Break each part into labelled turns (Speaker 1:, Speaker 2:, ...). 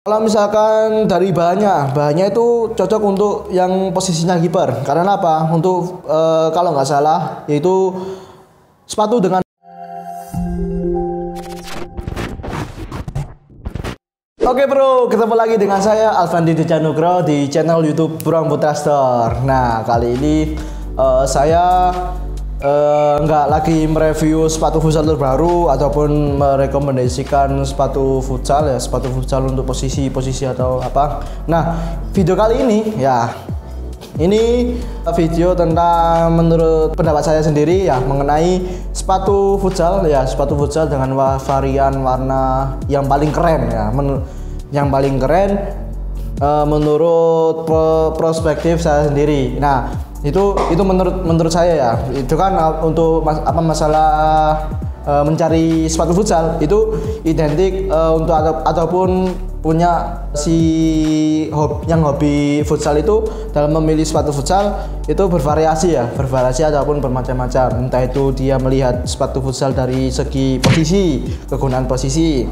Speaker 1: Kalau misalkan dari bahannya itu cocok untuk yang posisinya kiper. Karena apa? Untuk kalau nggak salah, yaitu sepatu dengan. Oke bro, ketemu lagi dengan saya Alfandi Dejanugro di channel YouTube Burang Putra Store. Nah kali ini saya nggak lagi mereview sepatu futsal terbaru ataupun merekomendasikan sepatu futsal ya, sepatu futsal untuk posisi atau apa. Nah video kali ini ya, ini video tentang menurut pendapat saya sendiri ya mengenai sepatu futsal ya, sepatu futsal dengan varian warna yang paling keren ya, yang paling keren menurut perspektif saya sendiri. Nah itu menurut saya ya, itu kan untuk masalah mencari sepatu futsal itu identik untuk ataupun punya yang hobi futsal itu dalam memilih sepatu futsal itu bervariasi ataupun bermacam-macam. Entah itu dia melihat sepatu futsal dari segi posisi, kegunaan posisi,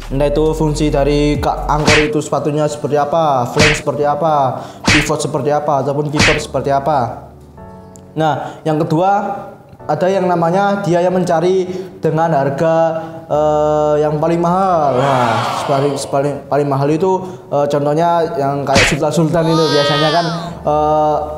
Speaker 1: entah itu fungsi dari angkor itu sepatunya seperti apa, flank seperti apa, pivot seperti apa, ataupun kiper seperti apa. Nah yang kedua, ada yang namanya dia yang mencari dengan harga yang paling mahal. Nah paling mahal itu contohnya yang kayak sultan itu biasanya kan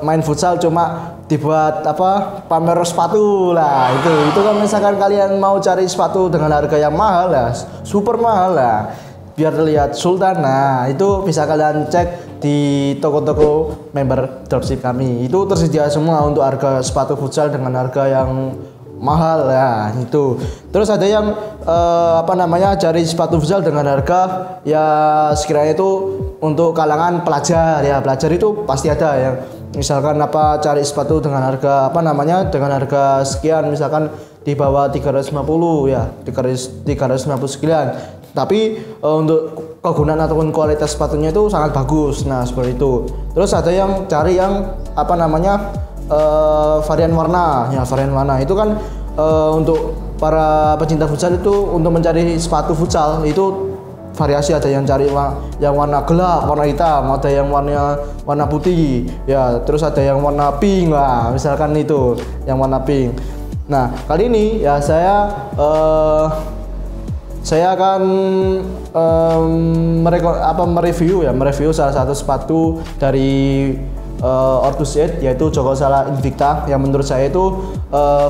Speaker 1: main futsal cuma dibuat apa, pamer sepatu lah. Itu kan misalkan kalian mau cari sepatu dengan harga yang mahal lah, super mahal lah, biar terlihat sultan. Nah itu bisa kalian cek di toko-toko member dropship kami, itu tersedia semua untuk harga sepatu futsal dengan harga yang mahal ya itu. Terus ada yang cari sepatu futsal dengan harga ya sekiranya itu untuk kalangan pelajar ya, pelajar itu pasti ada yang misalkan cari sepatu dengan harga dengan harga sekian, misalkan di bawah 350 ya, 350 sekian, tapi untuk kegunaan ataupun kualitas sepatunya itu sangat bagus. Nah seperti itu. Terus ada yang cari yang varian warna ya, varian warna itu kan untuk para pecinta futsal itu untuk mencari sepatu futsal itu variasi, ada yang cari yang warna gelap, warna hitam, ada yang warna putih ya, terus ada yang warna pink lah, misalkan itu yang warna pink. Nah kali ini ya saya akan mereview salah satu sepatu dari Orthusiate, yaitu Joko Sala Invicta, yang menurut saya itu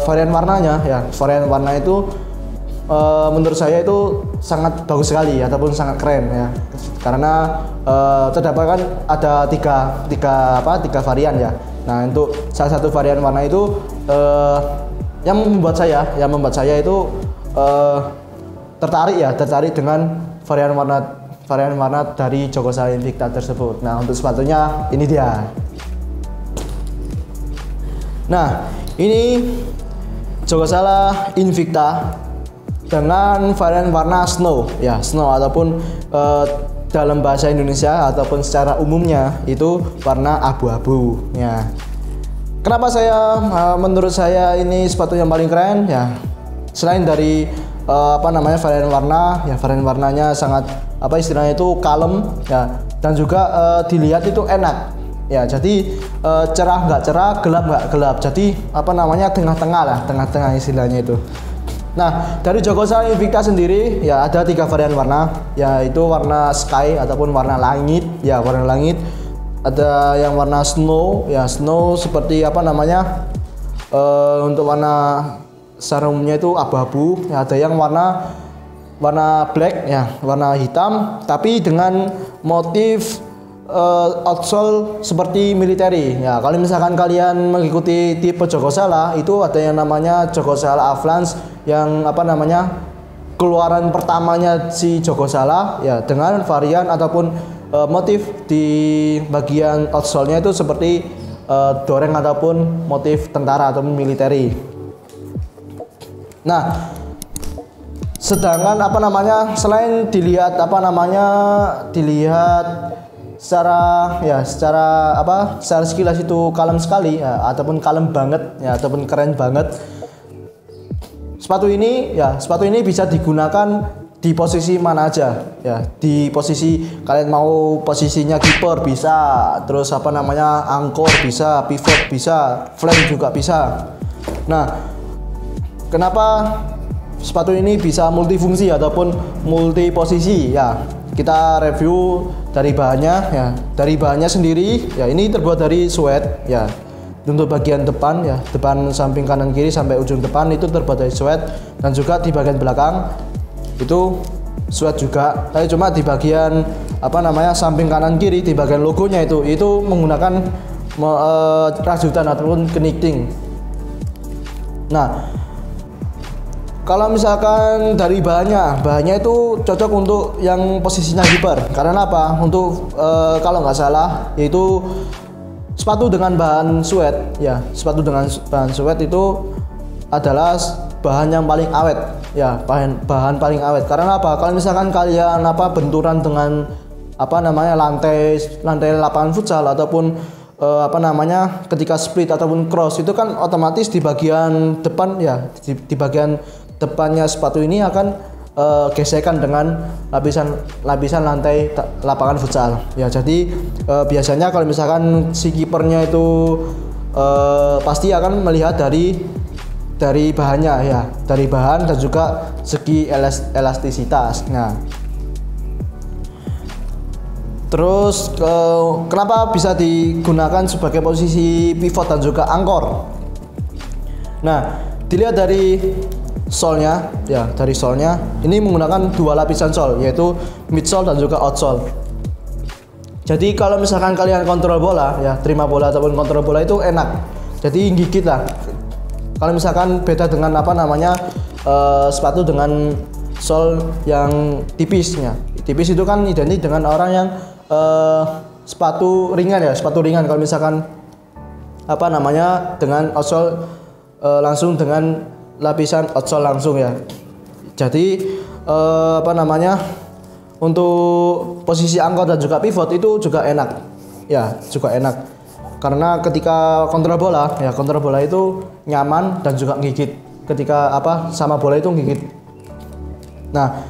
Speaker 1: varian warnanya ya, varian warna itu menurut saya itu sangat bagus sekali ataupun sangat keren ya, karena terdapat kan ada tiga varian ya. Nah untuk salah satu varian warna itu yang membuat saya itu tertarik dengan varian warna dari Joko Sala Invicta tersebut. Nah untuk sepatunya ini dia. Nah ini Joko Sala Invicta dengan varian warna snow ya, snow ataupun dalam bahasa Indonesia ataupun secara umumnya itu warna abu-abu ya. Kenapa menurut saya ini sepatu yang paling keren ya, selain dari varian warna ya, varian warnanya sangat istilahnya itu kalem ya, dan juga dilihat itu enak ya, jadi cerah nggak cerah, gelap nggak gelap, jadi tengah-tengah istilahnya itu. Nah dari Joko Sala Invicta sendiri ya ada 3 varian warna, yaitu warna sky ataupun warna langit ya, warna langit. Ada yang warna snow ya, snow seperti untuk warna secara umumnya itu abu-abu ya, ada yang warna black ya, warna hitam tapi dengan motif outsole seperti military ya. Kalau misalkan kalian mengikuti tipe Joko Sala itu ada yang namanya Joko Sala Avalanche, yang keluaran pertamanya si Joko Sala ya, dengan varian ataupun motif di bagian outsole-nya itu seperti doreng ataupun motif tentara ataupun military. Nah sedangkan selain dilihat secara sekilas itu kalem sekali ya, ataupun kalem banget ya, ataupun keren banget, sepatu ini bisa digunakan di posisi mana aja ya, di posisi kalian mau posisinya kiper bisa, terus apa namanya angkor bisa, pivot bisa, flank juga bisa. Nah, kenapa sepatu ini bisa multifungsi ataupun multi posisi ya? Kita review dari bahannya ya. Dari bahannya sendiri ya, ini terbuat dari suede ya. Untuk bagian depan ya, depan samping kanan kiri sampai ujung depan itu terbuat dari suede, dan juga di bagian belakang itu suede juga. Tapi cuma di bagian apa namanya samping kanan kiri, di bagian logonya itu menggunakan rajutan ataupun knitting. Nah, kalau misalkan dari bahannya itu cocok untuk yang posisinya kiper. Karena apa? Untuk kalau nggak salah yaitu sepatu dengan bahan suede ya, sepatu dengan bahan suede itu adalah bahan yang paling awet ya, bahan paling awet. Karena apa? Kalau misalkan kalian benturan dengan lantai lapangan futsal ataupun ketika split ataupun cross, itu kan otomatis di bagian depan ya, di bagian depannya sepatu ini akan gesekan dengan lapisan lantai lapangan futsal ya. Jadi biasanya kalau misalkan si kipernya itu pasti akan melihat dari bahannya ya, dari bahan dan juga segi elastisitas. Nah, terus kenapa bisa digunakan sebagai posisi pivot dan juga angkor? Nah, dilihat dari solnya ya, dari solnya ini menggunakan dua lapisan sol, yaitu midsole dan juga outsole. Jadi kalau misalkan kalian kontrol bola ya, terima bola ataupun kontrol bola itu enak, jadi gigit lah. Kalau misalkan beda dengan sepatu dengan sol yang tipisnya, tipis itu kan identik dengan orang yang sepatu ringan ya, sepatu ringan. Kalau misalkan dengan outsole langsung dengan lapisan outsole langsung ya. Jadi untuk posisi angkor dan juga pivot itu juga enak ya, juga enak. Karena ketika kontrol bola itu nyaman dan juga gigit. Ketika sama bola itu gigit. Nah,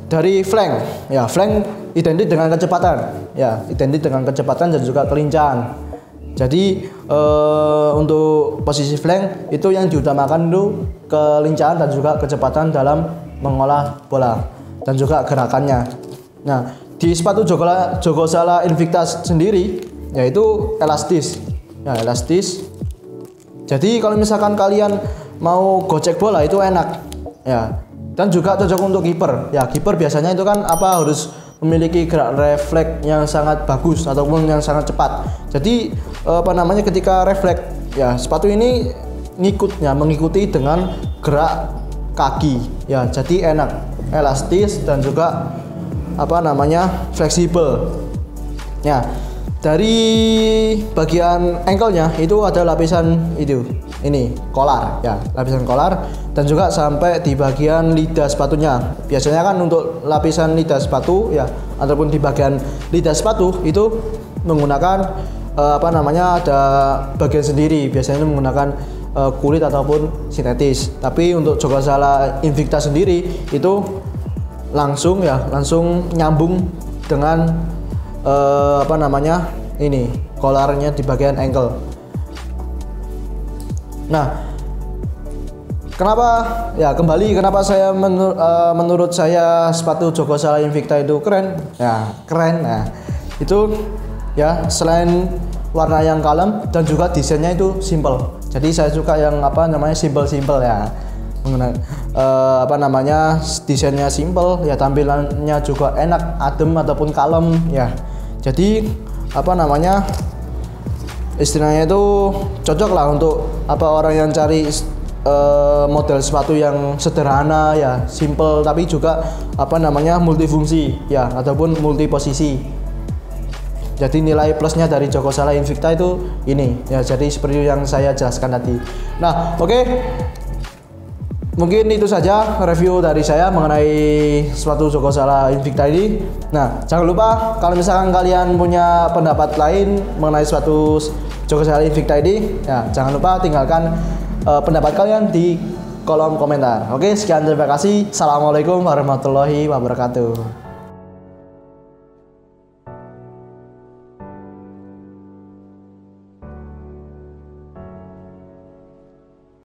Speaker 1: dari flank ya, flank identik dengan kecepatan ya, identik dengan kecepatan dan juga kelincahan. Jadi untuk posisi flank itu yang diutamakan itu kelincahan dan juga kecepatan dalam mengolah bola dan juga gerakannya. Nah, di sepatu Jogosala Invicta sendiri yaitu elastis ya, elastis. Jadi kalau misalkan kalian mau gocek bola itu enak ya, dan juga cocok untuk kiper ya. Kiper biasanya itu kan harus memiliki gerak refleks yang sangat bagus ataupun yang sangat cepat. Jadi ketika refleks ya, sepatu ini mengikuti dengan gerak kaki ya. Jadi enak, elastis dan juga fleksibel ya. Dari bagian ankle-nya itu ada lapisan ini kolar ya, lapisan kolar, dan juga sampai di bagian lidah sepatunya. Biasanya kan untuk lapisan lidah sepatu ya, ataupun di bagian lidah sepatu itu menggunakan ada bagian sendiri, biasanya menggunakan kulit ataupun sintetis. Tapi untuk Jogosala Invicta sendiri itu langsung nyambung dengan ini kolarnya di bagian ankle. Nah, kenapa saya menurut saya sepatu Jogosala Invicta itu keren ya, keren. Nah, itu ya, selain warna yang kalem dan juga desainnya itu simple. Jadi saya suka yang simple ya. Desainnya simple ya, tampilannya juga enak, adem ataupun kalem ya. Jadi istilahnya itu cocok lah untuk orang yang cari model sepatu yang sederhana ya, simple tapi juga multifungsi ya, ataupun multi posisi. Jadi nilai plusnya dari Jogosala Invicta itu ini ya, jadi seperti yang saya jelaskan tadi. Nah, oke. Mungkin itu saja review dari saya mengenai sepatu Jogosala Invicta ini. Nah, jangan lupa kalau misalkan kalian punya pendapat lain mengenai sepatu Jogosala Invicta ini, ya jangan lupa tinggalkan pendapat kalian di kolom komentar. Oke, sekian terima kasih. Assalamualaikum warahmatullahi wabarakatuh.